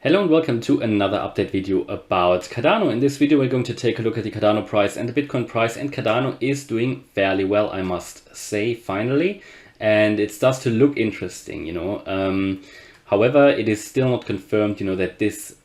Hello and welcome to another update video about Cardano. In this video we're going to take a look at the Cardano price and the Bitcoin price, and Cardano is doing fairly well, I must say, finally, and it starts to look interesting, however, it is still not confirmed, that this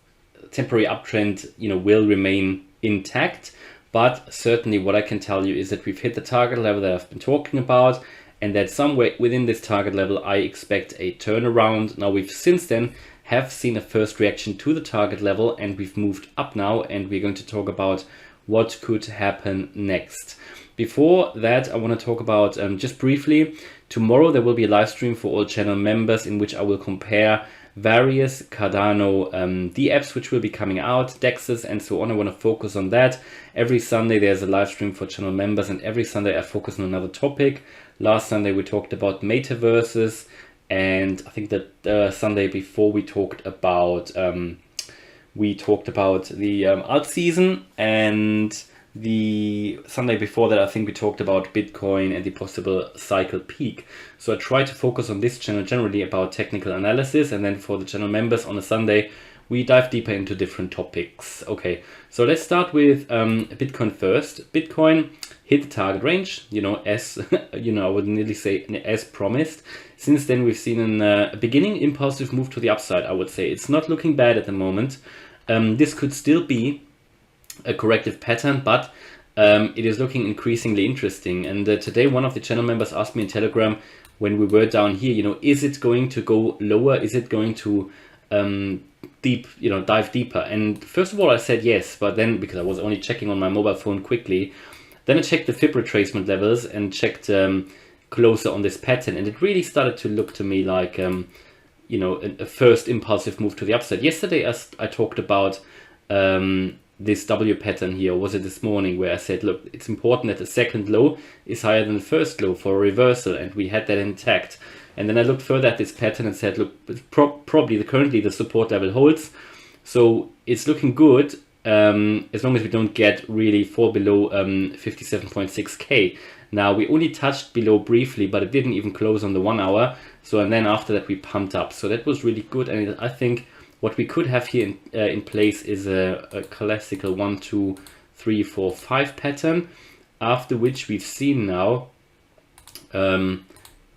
temporary uptrend, will remain intact. But certainly what I can tell you is that we've hit the target level that I've been talking about, and that somewhere within this target level I expect a turnaround. Now we've since then have seen a first reaction to the target level, and we've moved up now, and we're going to talk about what could happen next. Before that, I want to talk about just briefly, tomorrow there will be a live stream for all channel members in which I will compare various Cardano apps which will be coming out, DEXs and so on. I want to focus on that. Every Sunday there's a live stream for channel members, and every Sunday I focus on another topic. Last Sunday we talked about metaverses, and I think that Sunday before we talked about the alt season, and the Sunday before that I think we talked about Bitcoin and the possible cycle peak. So I try to focus on this channel generally about technical analysis, and then for the channel members on a Sunday we dive deeper into different topics. Okay, so let's start with Bitcoin first. Bitcoin hit the target range, as I would nearly say as promised. Since then we've seen a beginning impulsive move to the upside. I would say it's not looking bad at the moment. This could still be a corrective pattern, but it is looking increasingly interesting. And today one of the channel members asked me in Telegram, when we were down here, is it going to go lower? Is it going to dive deeper? And first of all I said yes, but then, because I was only checking on my mobile phone quickly, then I checked the fib retracement levels and checked closer on this pattern, and it really started to look to me like a first impulsive move to the upside. Yesterday I talked about this W pattern here, or was it this morning, where I said, look, it's important that the second low is higher than the first low for a reversal, and we had that intact. And then I looked further at this pattern and said, look, probably currently the support level holds, so it's looking good, as long as we don't fall below 57.6k. Now we only touched below briefly, but it didn't even close on the 1 hour. So, and then after that we pumped up. So that was really good, and I think what we could have here in place is a classical 1, 2, 3, 4, 5 pattern, after which we've seen now an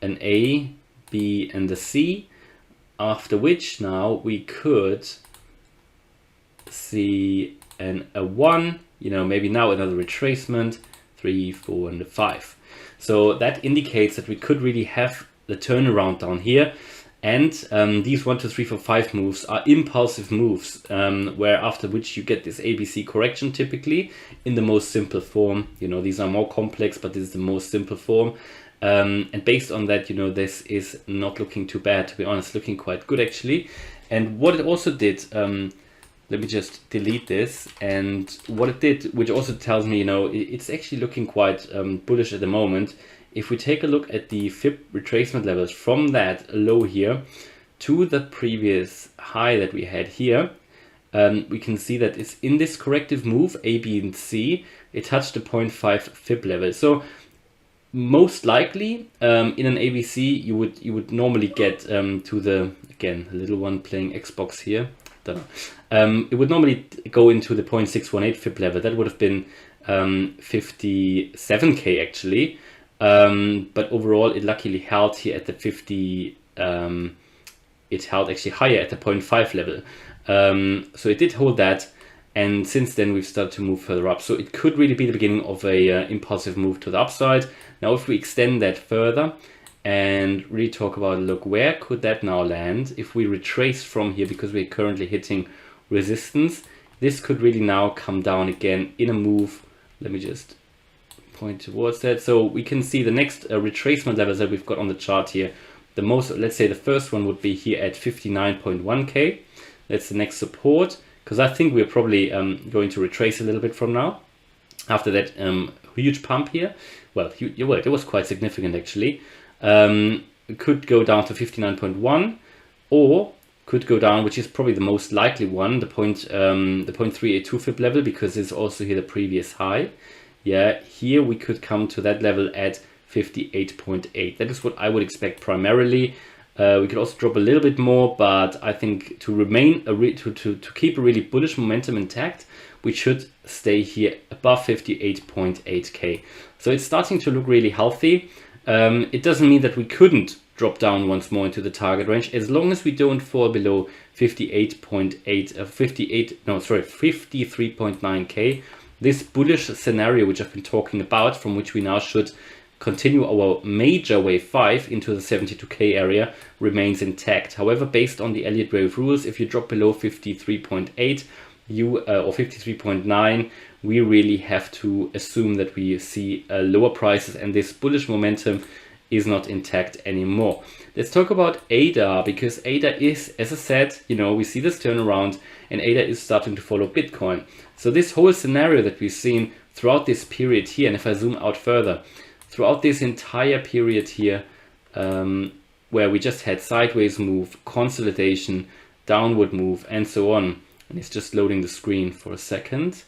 A, B and a C, after which now we could see a 1, maybe now another retracement, 3, 4 and a 5. So that indicates that we could really have the turnaround down here. And these 1, 2, 3, 4, 5 moves are impulsive moves, where after which you get this ABC correction typically in the most simple form. These are more complex, but this is the most simple form. And based on that, this is not looking too bad, to be honest, looking quite good actually. And what it also did, let me just delete this, and what it did, which also tells me, it's actually looking quite bullish at the moment. If we take a look at the fib retracement levels from that low here to the previous high that we had here, we can see that it's in this corrective move, A, B and C, it touched the 0.5 fib level. So most likely in an ABC you would normally get to the, again, a little one playing Xbox here, it would normally go into the 0.618 fib level. That would have been 57k actually, but overall it luckily held here at the 50, it held actually higher at the 0.5 level, so it did hold that, and since then we've started to move further up. So it could really be the beginning of a impulsive move to the upside. Now if we extend that further and really talk about, look, where could that now land if we retrace from here, because we're currently hitting resistance, this could really now come down again in a move. Let me just point towards that. So we can see the next retracement levels that we've got on the chart here. The most, let's say the first one would be here at 59.1k. That's the next support, because I think we're probably going to retrace a little bit from now after that huge pump here. Well, it was quite significant actually. It could go down to 59.1, or could go down, which is probably the most likely one, the 0.382 fib level, because it's also here the previous high. Yeah, here we could come to that level at 58.8. That is what I would expect primarily. We could also drop a little bit more, but I think to remain to keep a really bullish momentum intact, we should stay here above 58.8k. So it's starting to look really healthy. It doesn't mean that we couldn't drop down once more into the target range, as long as we don't fall below 53.9k. This bullish scenario, which I've been talking about, from which we now should continue our major wave 5 into the 72k area, remains intact. However, based on the Elliott Wave rules, if you drop below 53.8 or 53.9, we really have to assume that we see lower prices, and this bullish momentum is not intact anymore. Let's talk about ADA, because ADA is, as I said, we see this turnaround, and ADA is starting to follow Bitcoin. So this whole scenario that we've seen throughout this period here, and if I zoom out further, throughout this entire period here, where we just had sideways move, consolidation, downward move, and so on. And it's just loading the screen for a second.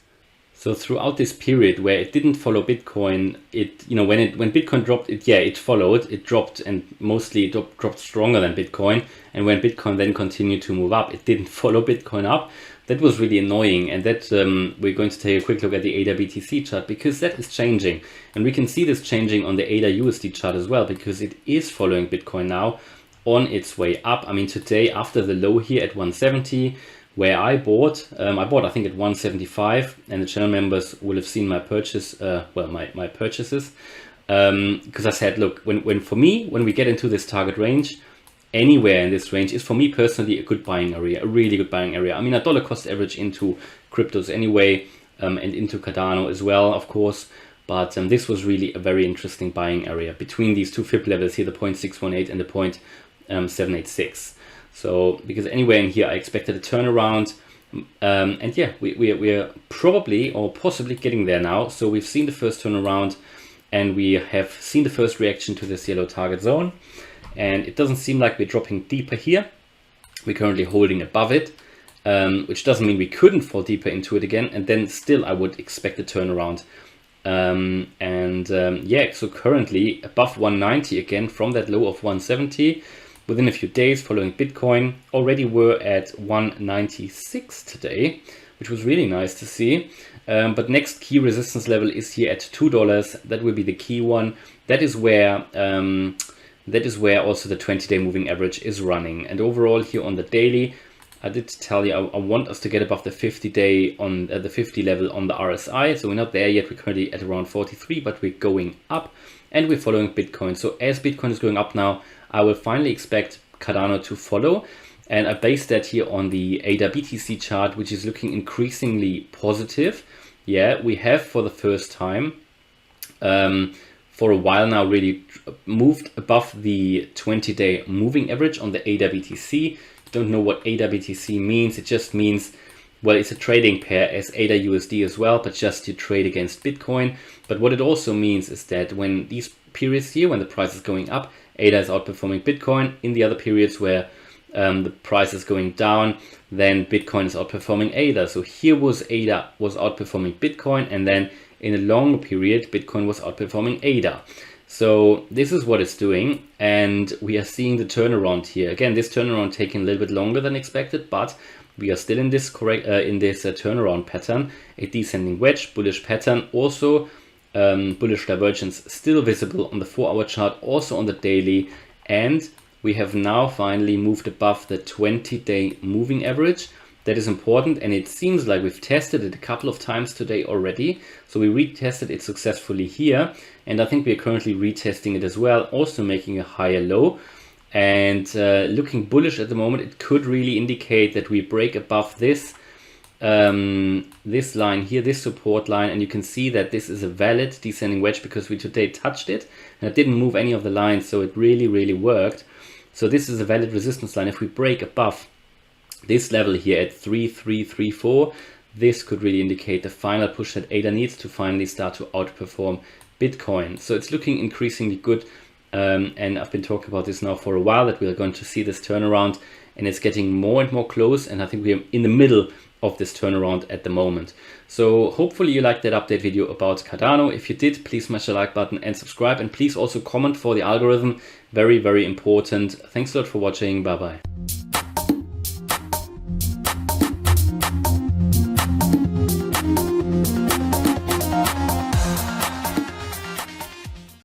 So throughout this period where it didn't follow Bitcoin, when Bitcoin dropped, it followed, it dropped, and mostly it dropped stronger than Bitcoin. And when Bitcoin then continued to move up, it didn't follow Bitcoin up. That was really annoying, and that we're going to take a quick look at the ADA BTC chart, because that is changing. And we can see this changing on the ADA USD chart as well, because it is following Bitcoin now on its way up. I mean, today after the low here at 170, where I bought I think at 175, and the channel members will have seen my purchase, my purchases, because I said, look, when we get into this target range, anywhere in this range is for me personally a good buying area, a really good buying area. I mean, a dollar cost average into cryptos anyway, and into Cardano as well, of course. But this was really a very interesting buying area between these two fib levels here, the 0.618 and the 0.786. So because anywhere in here I expected a turnaround, and yeah, we are probably or possibly getting there now. So we've seen the first turnaround, and we have seen the first reaction to this yellow target zone, and it doesn't seem like we're dropping deeper here. We're currently holding above it, which doesn't mean we couldn't fall deeper into it again, and then still I would expect a turnaround. Yeah, so currently above 190 again from that low of 170. Within a few days following Bitcoin, already were at 196 today, which was really nice to see. But next key resistance level is here at $2. That will be the key one. That is where also the 20-day moving average is running. And overall here on the daily, I did tell you I want us to get above the 50-day on the 50 level on the RSI. So we're not there yet. We're currently at around 43, but we're going up, and we're following Bitcoin. So as Bitcoin is going up now, I will finally expect Cardano to follow. And I base that here on the ADA BTC chart, which is looking increasingly positive. Yeah, we have for the first time for a while now really moved above the 20-day moving average on the ADA BTC. Don't know what ADA BTC means. It just means, well, it's a trading pair as ADA USD as well, but just to trade against Bitcoin. But what it also means is that when these periods here, when the price is going up, ADA is outperforming Bitcoin. In the other periods where the price is going down, then Bitcoin is outperforming ADA. So here was ADA was outperforming Bitcoin, and then in a longer period, Bitcoin was outperforming ADA. So this is what it's doing, and we are seeing the turnaround here. Again, this turnaround taking a little bit longer than expected, but we are still in this turnaround pattern, a descending wedge, bullish pattern, also bullish divergence still visible on the 4-hour chart, also on the daily, and we have now finally moved above the 20-day moving average. That is important, and it seems like we've tested it a couple of times today already. So we retested it successfully here, and I think we are currently retesting it as well, also making a higher low. And looking bullish at the moment, it could really indicate that we break above this this line here, this support line, and you can see that this is a valid descending wedge because we today touched it and it didn't move any of the lines, so it really worked. So this is a valid resistance line. If we break above this level here at 3334, this could really indicate the final push that ADA needs to finally start to outperform Bitcoin. So it's looking increasingly good, and I've been talking about this now for a while, that we are going to see this turnaround, and it's getting more and more close, and I think we are in the middle of this turnaround at the moment. So hopefully you liked that update video about Cardano. If you did, please smash the like button and subscribe, and please also comment for the algorithm. Very, very important. Thanks a lot for watching. Bye bye.